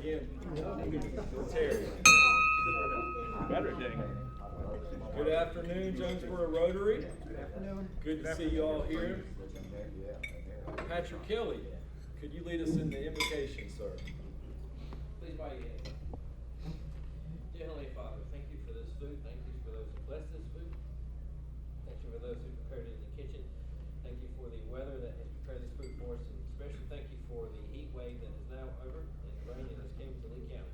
again. Terry. Good afternoon, Jonesboro Rotary. Good to see you all here. Patrick Kelly, could you lead us in the invocation, sir? Please bow your head. Dear Heavenly Father, thank you for this food. Thank you for those who blessed this food. Thank you for those who prepared it in the kitchen. Thank you for the weather that has prepared this food for us, and especially thank you for the heat wave that is now over and the rain that has came to Lee County.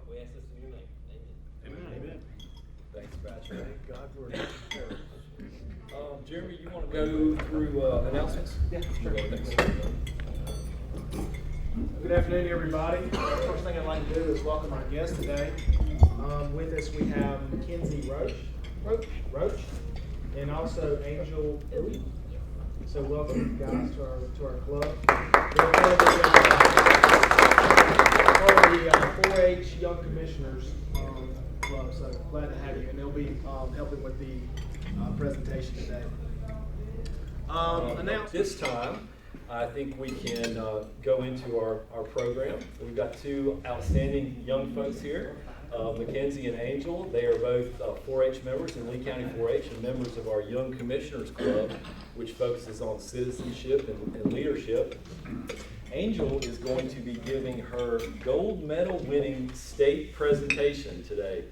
We ask this in your name. Amen. Amen. Thanks, Patrick. Thank God for it. Jeremy, you want to go through announcements? Yeah, sure. Thanks. Good afternoon, everybody. First thing I'd like to do is welcome our guest today. With us we have Mackenzie Roach, and also Angel Louie. So welcome, guys, to our club. We're part of the 4-H Young Commissioners Club. So glad to have you, and they'll be helping with the presentation today. This time, I think we can go into our program. We've got two outstanding young folks here, Mackenzie and Angel. They are both 4-H members in Lee County 4-H and members of our Young Commissioners Club, which focuses on citizenship and leadership. Angel is going to be giving her gold medal winning state presentation today.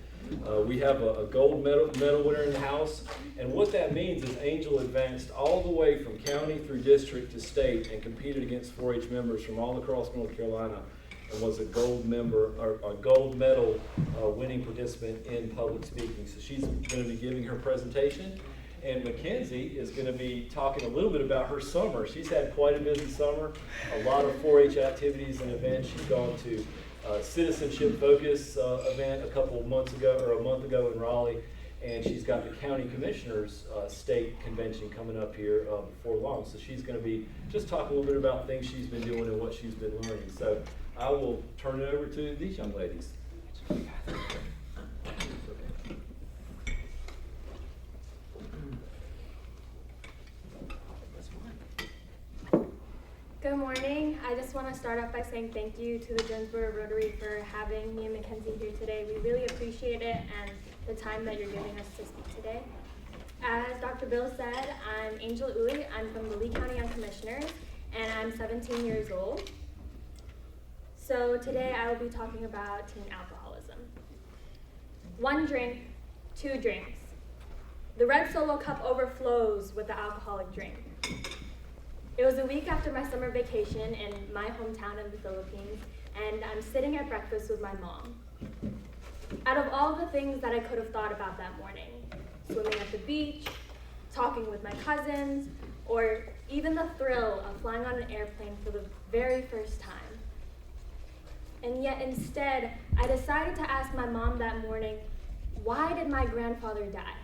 We have a gold medal winner in the house, and what that means is Angel advanced all the way from county through district to state and competed against 4-H members from all across North Carolina and was a gold medal winning participant in public speaking. So she's going to be giving her presentation, and Mackenzie is going to be talking a little bit about her summer. She's had quite a busy summer, a lot of 4-H activities and events. She's gone to Citizenship Focus event a month ago in Raleigh, and she's got the County Commissioners State Convention coming up here before long. So she's going to be just talking a little bit about things she's been doing and what she's been learning. So I will turn it over to these young ladies. Good morning. I just want to start off by saying thank you to the Jonesboro Rotary for having me and Mackenzie here today. We really appreciate it and the time that you're giving us to speak today. As Dr. Bill said, I'm Angel Uli. I'm from the Lee County Young Commissioners, and I'm 17 years old. So today I will be talking about teen alcoholism. 1 drink, 2 drinks. The red Solo cup overflows with the alcoholic drink. It was a week after my summer vacation in my hometown in the Philippines, and I'm sitting at breakfast with my mom. Out of all the things that I could have thought about that morning, swimming at the beach, talking with my cousins, or even the thrill of flying on an airplane for the very first time. And yet instead, I decided to ask my mom that morning, why did my grandfather die?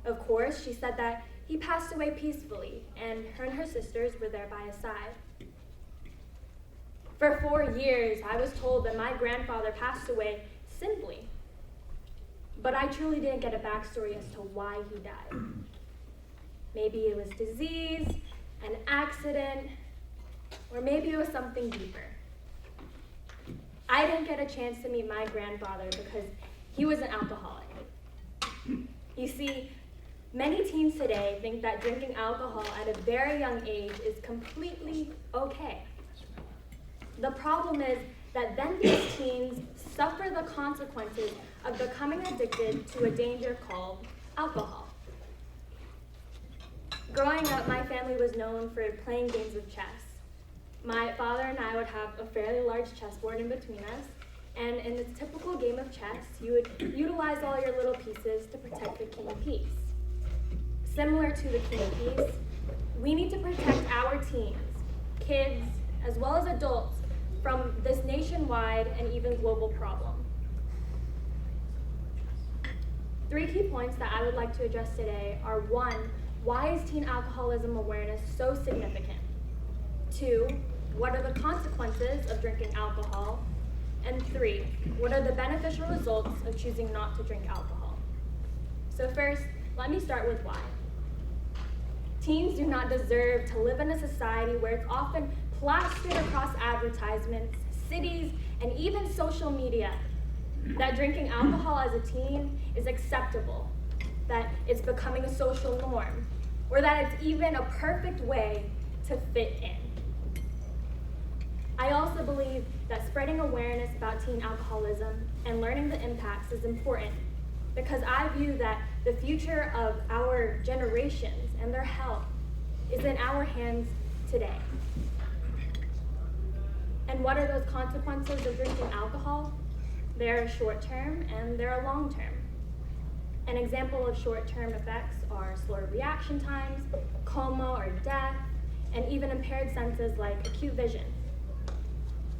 Of course, she said that he passed away peacefully, and her sisters were there by his side. For 4 years, I was told that my grandfather passed away simply, but I truly didn't get a backstory as to why he died. Maybe it was disease, an accident, or maybe it was something deeper. I didn't get a chance to meet my grandfather because he was an alcoholic. You see, many teens today think that drinking alcohol at a very young age is completely okay. The problem is that then these teens suffer the consequences of becoming addicted to a danger called alcohol. Growing up, my family was known for playing games of chess. My father and I would have a fairly large chessboard in between us, and in the typical game of chess, you would utilize all your little pieces to protect the king piece. Similar to the king piece, we need to protect our teens, kids, as well as adults from this nationwide and even global problem. 3 key points that I would like to address today are 1, why is teen alcoholism awareness so significant? 2, what are the consequences of drinking alcohol? And 3, what are the beneficial results of choosing not to drink alcohol? So first, let me start with why. Teens do not deserve to live in a society where it's often plastered across advertisements, cities, and even social media that drinking alcohol as a teen is acceptable, that it's becoming a social norm, or that it's even a perfect way to fit in. I also believe that spreading awareness about teen alcoholism and learning the impacts is important because I view that the future of our generations and their health is in our hands today. And what are those consequences of drinking alcohol? They're short-term and they're long-term. An example of short-term effects are slower reaction times, coma or death, and even impaired senses like acute vision.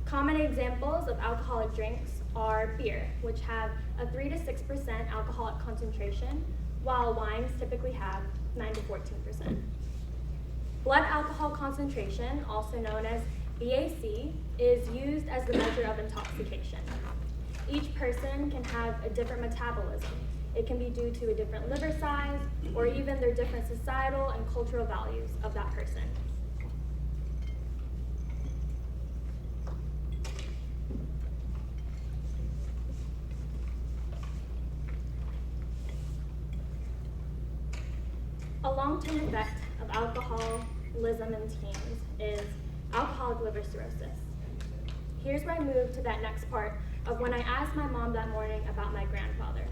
Common examples of alcoholic drinks are beer, which have a 3 to 6% alcoholic concentration, while wines typically have 9 to 14%. Blood alcohol concentration, also known as BAC, is used as the measure of intoxication. Each person can have a different metabolism. It can be due to a different liver size or even their different societal and cultural values of that person. A long-term effect of alcoholism in teens is alcoholic liver cirrhosis. Here's where I move to that next part of when I asked my mom that morning about my grandfather.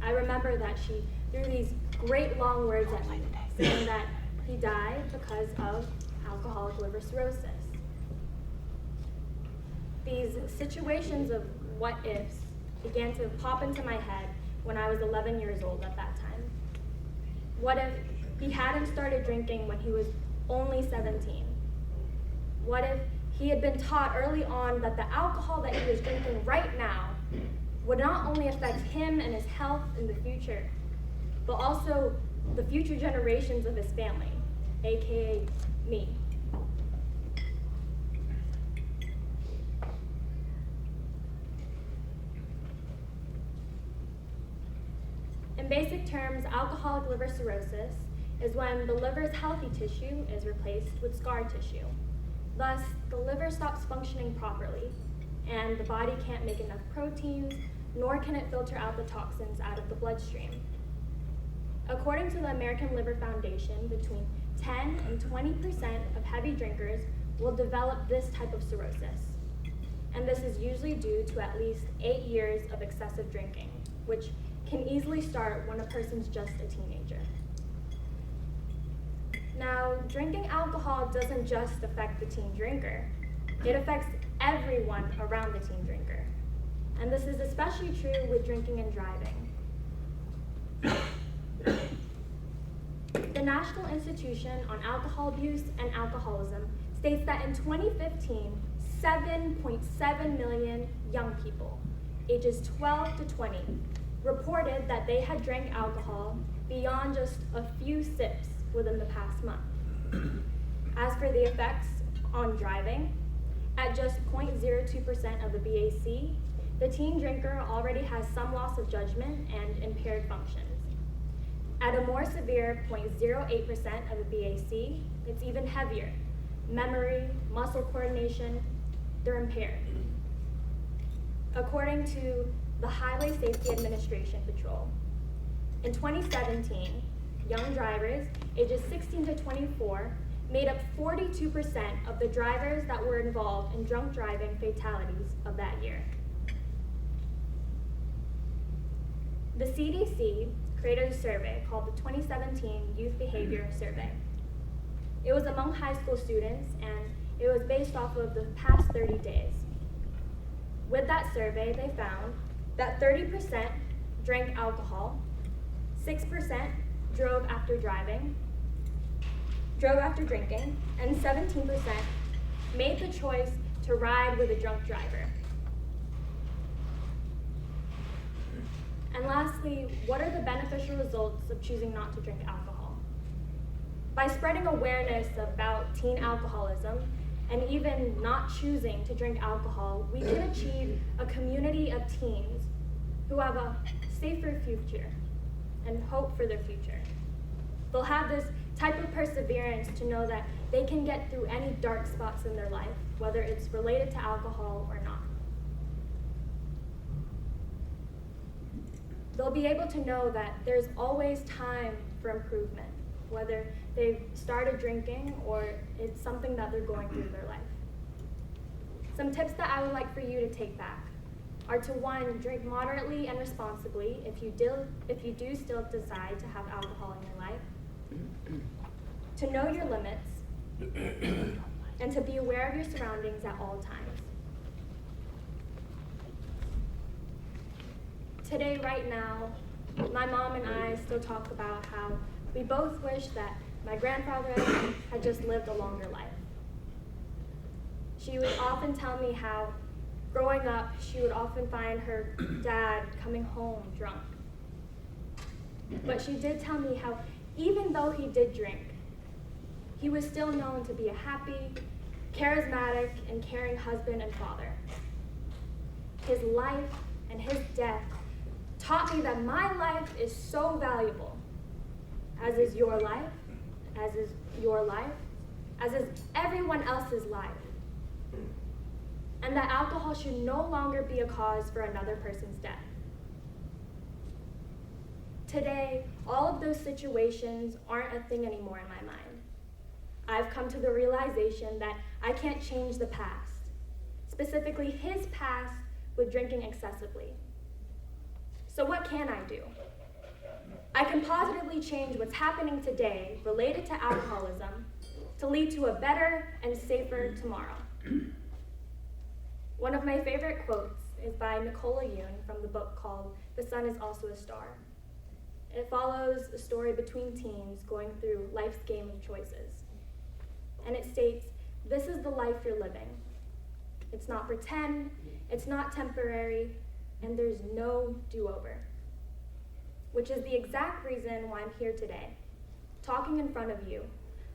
I remember that she threw these great long words at me, saying that he died because of alcoholic liver cirrhosis. These situations of what ifs began to pop into my head when I was 11 years old at that time. What if he hadn't started drinking when he was only 17? What if he had been taught early on that the alcohol that he was drinking right now would not only affect him and his health in the future, but also the future generations of his family, aka me? In basic terms, alcoholic liver cirrhosis is when the liver's healthy tissue is replaced with scar tissue. Thus, the liver stops functioning properly, and the body can't make enough proteins, nor can it filter out the toxins out of the bloodstream. According to the American Liver Foundation, between 10 and 20% of heavy drinkers will develop this type of cirrhosis. And this is usually due to at least 8 years of excessive drinking, which can easily start when a person's just a teenager. Now, drinking alcohol doesn't just affect the teen drinker. It affects everyone around the teen drinker. And this is especially true with drinking and driving. The National Institution on Alcohol Abuse and Alcoholism states that in 2015, 7.7 million young people, ages 12 to 20, reported that they had drank alcohol beyond just a few sips within the past month. As for the effects on driving, at just 0.02% of the BAC, the teen drinker already has some loss of judgment and impaired functions. At a more severe 0.08% of the BAC, it's even heavier. Memory, muscle coordination, they're impaired. According to the Highway Safety Administration Patrol, in 2017, young drivers ages 16 to 24 made up 42% of the drivers that were involved in drunk driving fatalities of that year. The CDC created a survey called the 2017 Youth Behavior Survey. It was among high school students, and it was based off of the past 30 days. With that survey, they found that 30% drank alcohol, 6% drove after drinking, and 17% made the choice to ride with a drunk driver. And lastly, what are the beneficial results of choosing not to drink alcohol? By spreading awareness about teen alcoholism and even not choosing to drink alcohol, we can achieve a community of teens who have a safer future and hope for their future. They'll have this type of perseverance to know that they can get through any dark spots in their life, whether it's related to alcohol or not. They'll be able to know that there's always time for improvement, whether they've started drinking or it's something that they're going through in their life. Some tips that I would like for you to take back are to, 1, drink moderately and responsibly if you do still decide to have alcohol in your life, to know your limits, and to be aware of your surroundings at all times. Today, right now, my mom and I still talk about how we both wish that my grandfather had just lived a longer life. She would often tell me how, growing up, she would often find her dad coming home drunk. But she did tell me how, even though he did drink, he was still known to be a happy, charismatic, and caring husband and father. His life and his death taught me that my life is so valuable, as is your life, as is your life, as is everyone else's life. And that alcohol should no longer be a cause for another person's death. Today, all of those situations aren't a thing anymore in my mind. I've come to the realization that I can't change the past, specifically his past with drinking excessively. So what can I do? I can positively change what's happening today related to alcoholism to lead to a better and safer tomorrow. One of my favorite quotes is by Nicola Yoon from the book called The Sun is Also a Star. It follows a story between teens going through life's game of choices. And it states, "This is the life you're living. It's not pretend, it's not temporary, and there's no do-over." Which is the exact reason why I'm here today, talking in front of you,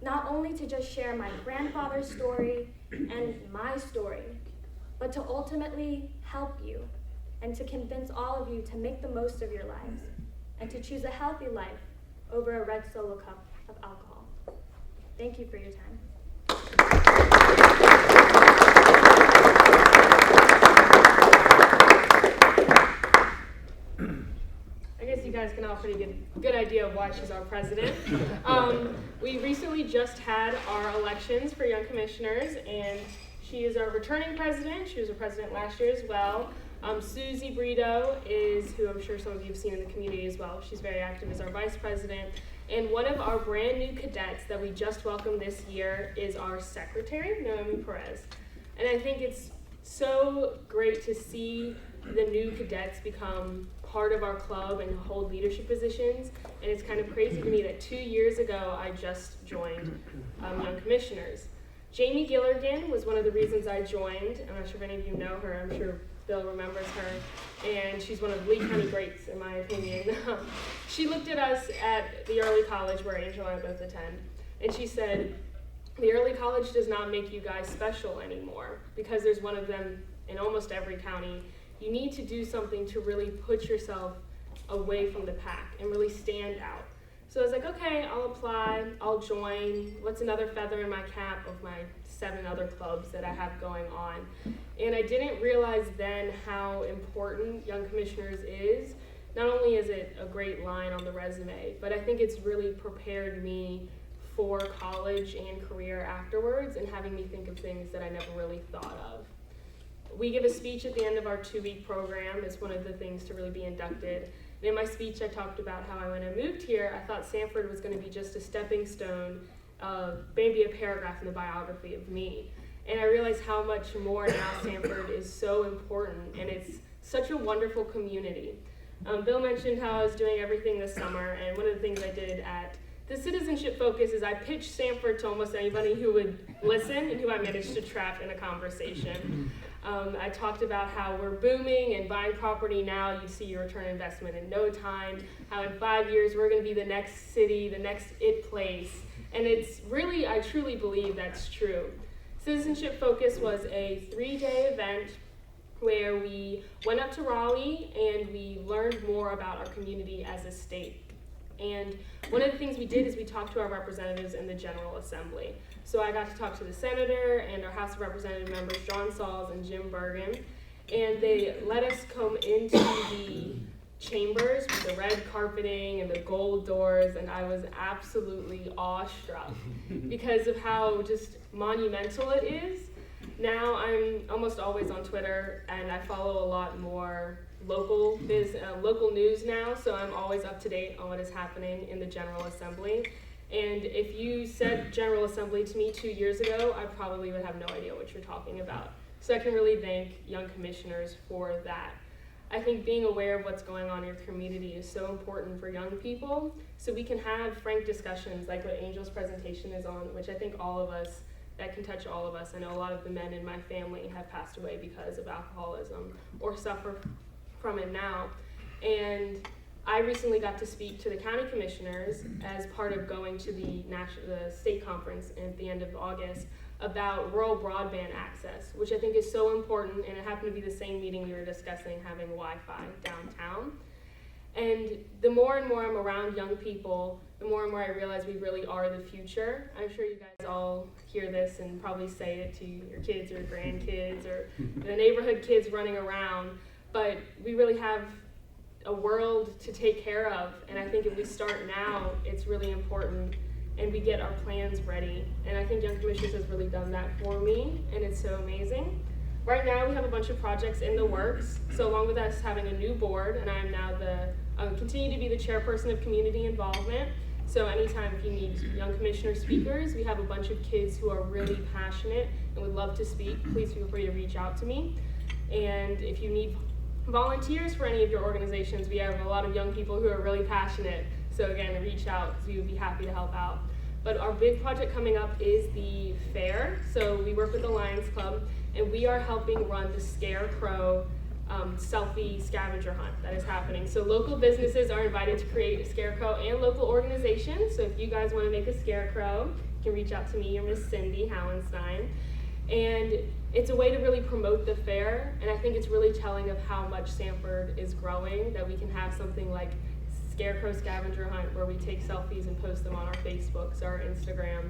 not only to just share my grandfather's story and my story, but to ultimately help you and to convince all of you to make the most of your lives and to choose a healthy life over a red solo cup of alcohol. Thank you for your time. I guess you guys can all pretty good idea of why she's our president. We recently just had our elections for young commissioners, and she is our returning president. She was a president last year as well. Susie Brito is, who I'm sure some of you have seen in the community as well. She's very active as our vice president. And one of our brand new cadets that we just welcomed this year is our secretary, Naomi Perez. And I think it's so great to see the new cadets become part of our club and hold leadership positions. And it's kind of crazy to me that 2 years ago I just joined Young Commissioners. Jamie Gilligan was one of the reasons I joined. I'm not sure if any of you know her. I'm sure Bill remembers her. And she's one of the Lee County greats, in my opinion. She looked at us at the early college where Angel and I both attend, and she said, "The early college does not make you guys special anymore because there's one of them in almost every county. You need to do something to really put yourself away from the pack and really stand out." So I was like, okay, I'll apply, I'll join. What's another feather in my cap of my 7 other clubs that I have going on? And I didn't realize then how important Young Commissioners is. Not only is it a great line on the resume, but I think it's really prepared me for college and career afterwards and having me think of things that I never really thought of. We give a speech at the end of our 2-week program. It's one of the things to really be inducted. And in my speech, I talked about how when I moved here, I thought Sanford was going to be just a stepping stone, maybe a paragraph in the biography of me. And I realized how much more now Sanford is so important, and it's such a wonderful community. Bill mentioned how I was doing everything this summer, and one of the things I did at the Citizenship Focus is I pitched Sanford to almost anybody who would listen and who I managed to trap in a conversation. I talked about how we're booming and buying property now. You see your return on investment in no time, how in 5 years we're going to be the next city, the next it place. And it's really, I truly believe that's true. Citizenship Focus was a 3-day event where we went up to Raleigh and we learned more about our community as a state. And one of the things we did is we talked to our representatives in the General Assembly. So I got to talk to the senator and our House of Representative members, John Sauls and Jim Bergen, and they let us come into the chambers with the red carpeting and the gold doors, and I was absolutely awestruck because of how just monumental it is. Now I'm almost always on Twitter, and I follow a lot more local news now, so I'm always up to date on what is happening in the General Assembly. And if you said General Assembly to me 2 years ago, I probably would have no idea what you're talking about. So I can really thank young commissioners for that. I think being aware of what's going on in your community is so important for young people, so we can have frank discussions like what Angel's presentation is on, which I think all of us, that can touch all of us. I know a lot of the men in my family have passed away because of alcoholism or suffer from it now. And I recently got to speak to the county commissioners as part of going to the state conference at the end of August about rural broadband access, which I think is so important, and it happened to be the same meeting we were discussing having Wi-Fi downtown. And the more and more I'm around young people, the more and more I realize we really are the future. I'm sure you guys all hear this and probably say it to your kids or grandkids or the neighborhood kids running around, but we really have a world to take care of, and I think if we start now, it's really important, and we get our plans ready. And I think Young Commissioners has really done that for me, and it's so amazing. Right now we have a bunch of projects in the works, so along with us having a new board, and I am now continue to be the chairperson of community involvement. So anytime if you need young commissioner speakers, we have a bunch of kids who are really passionate and would love to speak. Please feel free to reach out to me. And if you need volunteers for any of your organizations, we have a lot of young people who are really passionate. So again, reach out because we would be happy to help out. But our big project coming up is the fair. So we work with the Lions Club, and we are helping run the Scarecrow selfie scavenger hunt that is happening. So local businesses are invited to create a scarecrow, and local organizations. So if you guys want to make a scarecrow, you can reach out to me or Miss Cindy Hallenstein. And it's a way to really promote the fair, and I think it's really telling of how much Sanford is growing, that we can have something like Scarecrow Scavenger Hunt where we take selfies and post them on our Facebooks, our Instagram,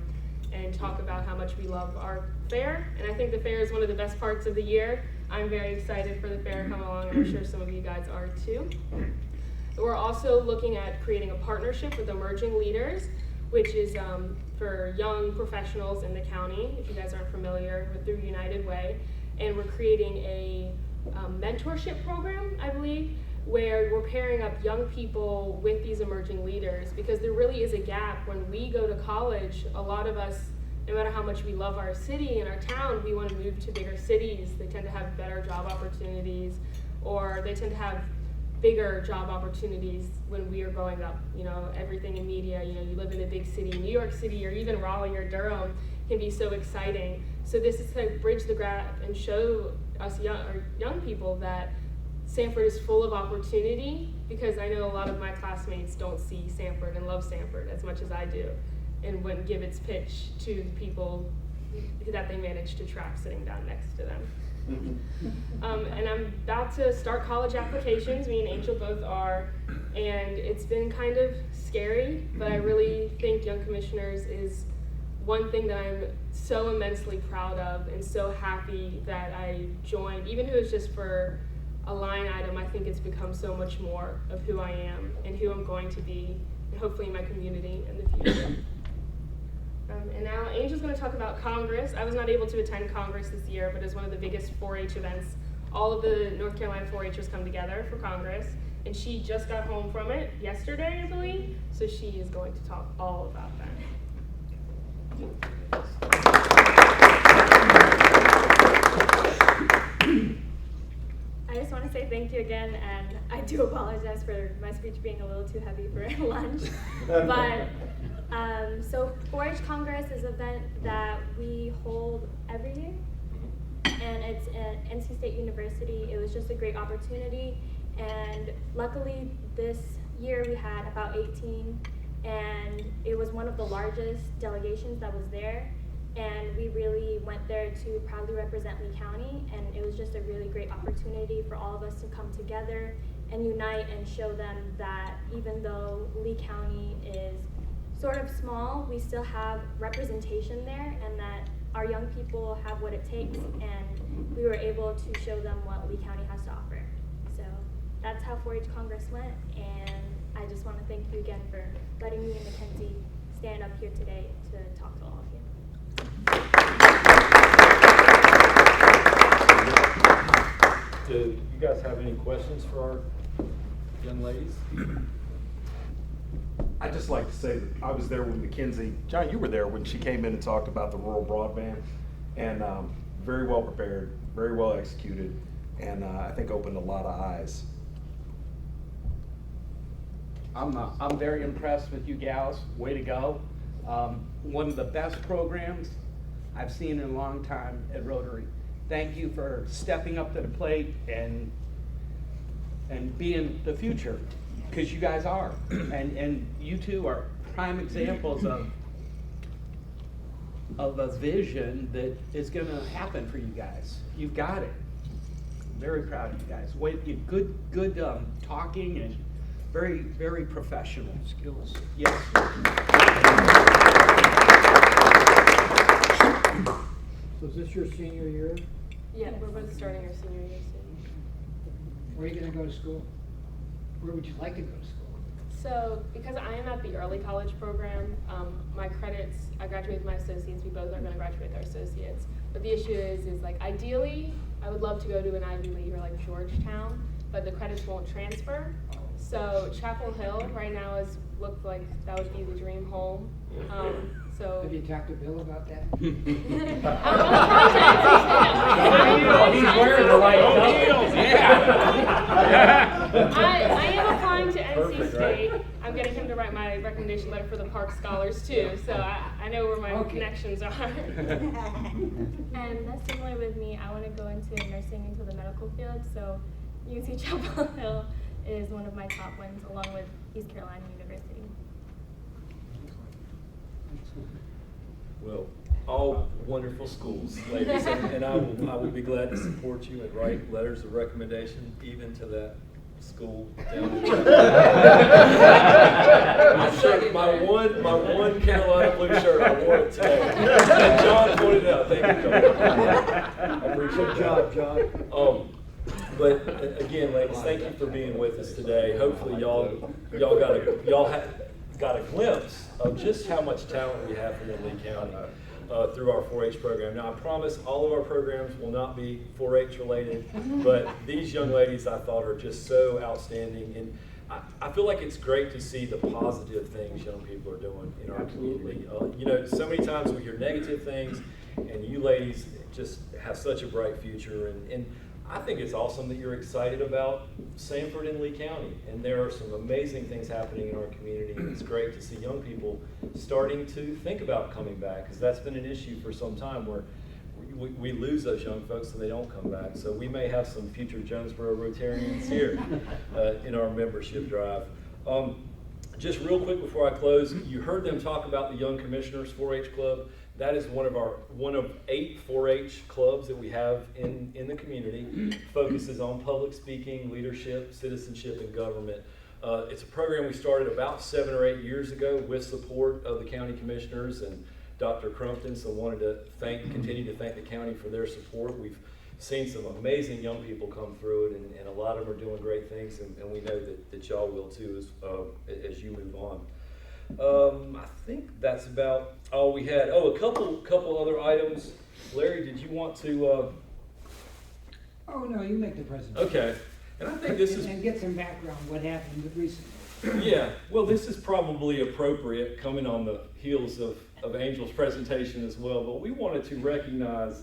and talk about how much we love our fair. And I think the fair is one of the best parts of the year. I'm very excited for the fair to come along, and I'm sure some of you guys are too. We're also looking at creating a partnership with emerging leaders, which is for young professionals in the county, if you guys aren't familiar with through United Way. And we're creating a mentorship program, I believe, where we're pairing up young people with these emerging leaders, because there really is a gap. When we go to college, a lot of us, no matter how much we love our city and our town, we want to move to bigger cities. They tend to have better job opportunities, or they tend to have bigger job opportunities when we are growing up. You know, everything in media, you know, you live in a big city, New York City, or even Raleigh or Durham can be so exciting. So this is to bridge the gap and show us young people that Sanford is full of opportunity, because I know a lot of my classmates don't see Sanford and love Sanford as much as I do, and wouldn't give its pitch to the people that they manage to track sitting down next to them. And I'm about to start college applications. Me and Angel both are, and it's been kind of scary, but I really think Young Commissioners is one thing that I'm so immensely proud of and so happy that I joined. Even if it was just for a line item, I think it's become so much more of who I am and who I'm going to be, and hopefully in my community in the future. And now Angel's going to talk about Congress. I was not able to attend Congress this year, but it's one of the biggest 4-H events. All of the North Carolina 4-Hers come together for Congress, and she just got home from it yesterday, I believe, so she is going to talk all about that. I just want to say thank you again, and I do apologize for my speech being a little too heavy for lunch. But so 4-H Congress is an event that we hold every year, and it's at NC State University. It was just a great opportunity, and luckily this year we had about 18, and it was one of the largest delegations that was there. And we really went there to proudly represent Lee County, and it was just a really great opportunity for all of us to come together and unite and show them that even though Lee County is sort of small, we still have representation there, and that our young people have what it takes, and we were able to show them what Lee County has to offer. So that's how 4-H Congress went, and I just want to thank you again for letting me and Mackenzie stand up here today to talk to all of you. Do you guys have any questions for our young ladies? I'd just like to say that I was there when Mackenzie, John, you were there when she came in and talked about the rural broadband, and very well prepared, very well executed, and I think opened a lot of eyes. I'm very impressed with you gals. Way to go. One of the best programs I've seen in a long time at Rotary. Thank you for stepping up to the plate and being the future, because you guys are. And you two are prime examples of a vision that is going to happen for you guys. You've got it. Very proud of you guys. Good talking and very, very professional skills. Yes. So is this your senior year? Yeah, we're both starting our senior year soon. Where are you gonna go to school? Where would you like to go to school? So, because I am at the early college program, my credits, I graduated with my associates, we both are going to graduate with our associates. But the issue is like, ideally, I would love to go to an Ivy League or like Georgetown, but the credits won't transfer. So Chapel Hill right now is looked like that would be the dream home. So Have you talked to Bill about that? I am applying to NC State. I'm getting him to write my recommendation letter for the Park Scholars too, so I know where my connections are. And that's similar with me. I want to go into nursing, into the medical field, so UC Chapel Hill is one of my top ones, along with East Carolina University. Well, all wonderful schools, ladies, and I will be glad to support you and write letters of recommendation even to that school down in I'm sure my one Carolina blue shirt, I wore it today. John pointed out, thank you, John. I appreciate Good job, John. But again, ladies, thank you for being with us today. Hopefully y'all got a glimpse of just how much talent we have here in Lee County through our 4-H program. Now, I promise all of our programs will not be 4-H related, but these young ladies I thought are just so outstanding. And I feel like it's great to see the positive things young people are doing in our community. You know, so many times we hear negative things, and you ladies just have such a bright future. And I think it's awesome that you're excited about Sanford and Lee County, and there are some amazing things happening in our community, and it's great to see young people starting to think about coming back, because that's been an issue for some time where we lose those young folks and they don't come back. So we may have some future Jonesboro Rotarians here in our membership drive. Just real quick before I close, you heard them talk about the Young Commissioners 4-H Club. That is one of 8 4-H clubs that we have in the community. Focuses on public speaking, leadership, citizenship, and government. It's a program we started about 7 or 8 years ago with support of the county commissioners and Dr. Crumpton. So wanted to continue to thank the county for their support. We've seen some amazing young people come through it, and a lot of them are doing great things, and we know that y'all will too as you move on. I think that's about all we had. Oh, a couple other items. Larry, did you want to? Oh, no, you make the presentation. Okay, and I think this is. And get some background, what happened recently. Yeah, well, this is probably appropriate coming on the heels of Angel's presentation as well, but we wanted to recognize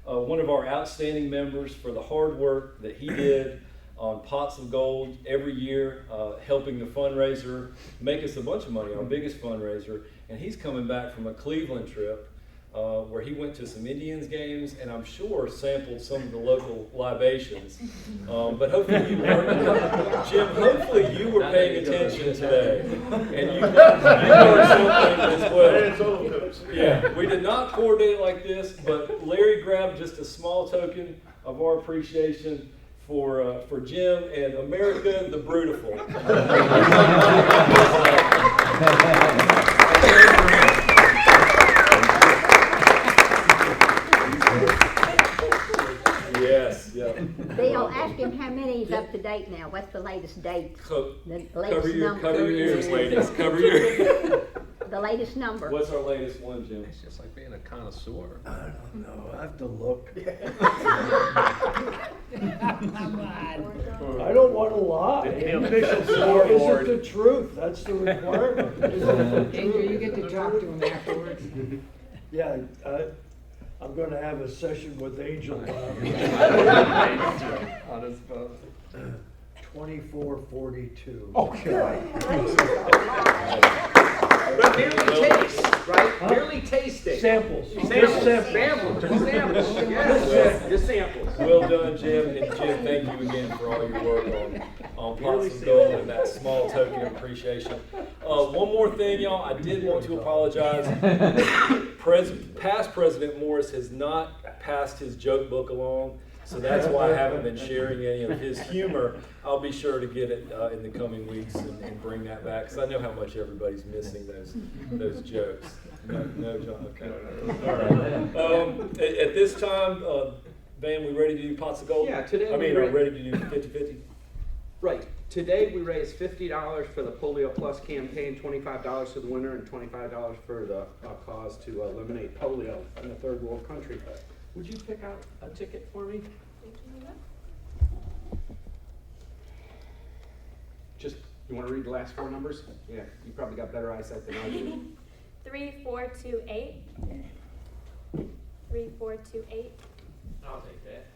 one of our outstanding members for the hard work that he did on Pots of Gold every year, helping the fundraiser make us a bunch of money, our biggest fundraiser. And he's coming back from a Cleveland trip where he went to some Indians games and I'm sure sampled some of the local libations. But hopefully you weren't, Jim, hopefully you were paying attention today and you learned something as well. Yeah, we did not coordinate it like this, but Larry grabbed just a small token of our appreciation for Jim and America the Brutiful. Yes, yeah. Bill, ask him how many he's up to date now. What's the latest date? The latest Cover your ears, number. ladies. Cover your ears. The latest number. What's our latest one, Jim? It's just like being a connoisseur. I don't know, I have to look. I don't wanna lie. The official Is scoreboard. it the truth? That's the requirement. Is it the Angel, truth? you get to talk to him afterwards. Yeah, I'm gonna have a session with Angel. On his phone. 2442. Okay. But merely taste, right? Merely tasting. Samples. Samples, Just samples, just samples, yes, just samples. Well done, Jim, and Jim, thank you again for all your work on Pots of Gold and that small token of appreciation. One more thing, y'all, I did want to apologize. Past President Morris has not passed his joke book along, so that's why I haven't been sharing any of his humor. I'll be sure to get it in the coming weeks and bring that back, because I know how much everybody's missing those jokes. No, John, okay. All right. At this time, Van, we ready to do Pots of Gold? Yeah, today I mean, we're are ready to do 50-50? Right. Today we raised $50 for the Polio Plus campaign, $25 for the winner, and $25 for the cause to eliminate polio in a third world country. Would you pick out a ticket for me? Just, you want to read the last four numbers? Yeah, you probably got better eyesight than I do. 3428. 3428. I'll take that.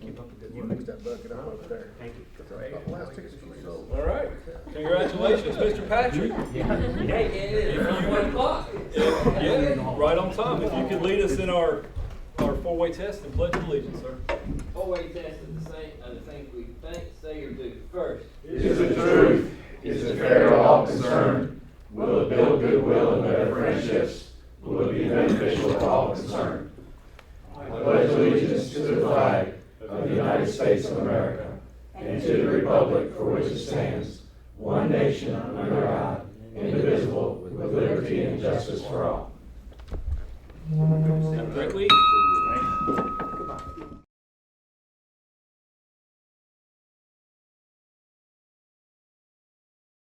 Keep up the good work. Mix that bucket on over there. Thank you. Last tickets for you. All right. Congratulations, Mr. Patrick. Hey, it is 1 o'clock. Yeah, right on time. If you could lead us in our four-way test and pledge allegiance, sir. Four-way test is the things we think, say, or do. First, Is it truth? Is it fair to all concerned? Will it build goodwill and better friendships? Will it be beneficial to all concerned? I pledge allegiance to the flag of the United States of America and to the republic for which it stands, one nation under God, indivisible, with liberty and justice for all. Quickly.